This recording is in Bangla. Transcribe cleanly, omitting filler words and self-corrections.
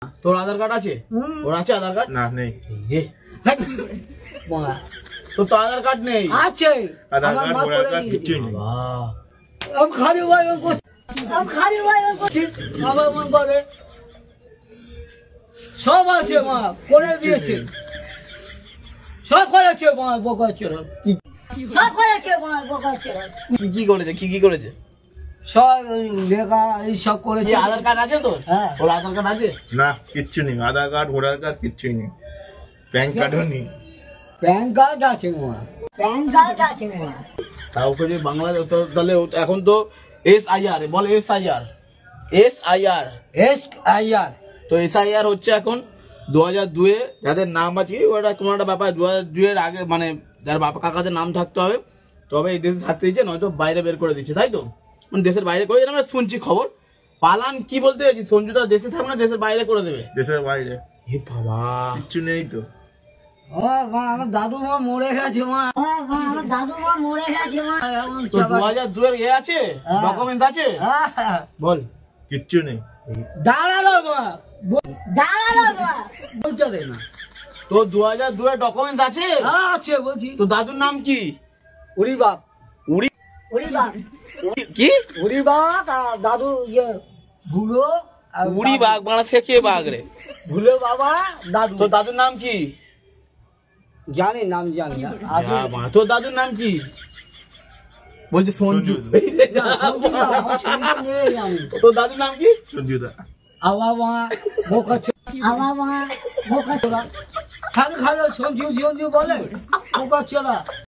তোর আধার কার্ড আছে? ওর আছে আধার কার্ড? না নেই। তোর তো আধার কার্ড নেই? আছে আধার কার্ড ভোটার কার্ড কিছুই নেই। अब खाली हुआ है उनको, अब खाली हुआ है उनको अब मन करे सब আছে মা করে দিয়েছে, সব করেছে মা বোকা চোর, সব করেছে মা বোকা চোর। কি করেছে? কি করেছে? সব লেখা এই সব করেছে। আধার কার্ড আছে তোর? হ্যাঁ। ওর আধার কার্ড আছে? না কিচ্ছু নেই, আধার কার্ড ভোটার কার্ড কিচ্ছুই নেই, প্যান কার্ডও নেই। প্যান কার্ড আছে মা, প্যান কার্ড আছে মা। তাও যদি বাংলাদেশ তো তাহলে এখন তো SIR বল, SIR SIR তো SIR হচ্ছে এখন 2002 যাদের নাম আছে ওটা কোনো একটা ব্যাপার, 2002 এর আগে মানে যার বাবা কাকাদের নাম থাকতে হবে তবে এই দেশে থাকতে দিচ্ছে, নয়তো বাইরে বের করে দিচ্ছে, তাই তো? মানে দেশের বাইরে করে আমরা শুনছি খবর। পালান কি বলতে চাইছি? সঞ্জুদা দেশে থাকবে না দেশের বাইরে করে দেবে? দেশের বাইরে। হে বাবা, কিচ্ছু নেই তো। আমার দাদু মা মরে গেছে মা, আমার দাদু মা মরে গেছে মা। তো 2002 এর আছে ডকুমেন্ট আছে? বল। কিচ্ছু নেই। দাঁড়ালো মা, দাঁড়ালো মা বলতে দে না। তো 2002 এর ডকুমেন্ট আছে? আছে বলছি। তো দাদুর নাম কি? উড়ি বাপ, উড়ি উড়ি বাপ, কি? উড়ি বাপ আর দাদু ইয়ে ভুলো, উড়ি বাঘ মানে সে কে বাঘ রে? ভুলো বাবা দাদু। তো দাদুর নাম কি? জানি নাম জানি না। তোর দাদুর নাম কি? বলছে সঞ্জু। তোর দাদুর নাম কি? সঞ্জুদা। আবা মা বোকা চোর, আবা মা বোকা চোর, খালি খালি সঞ্জু সঞ্জু বলে বোকা চোরা।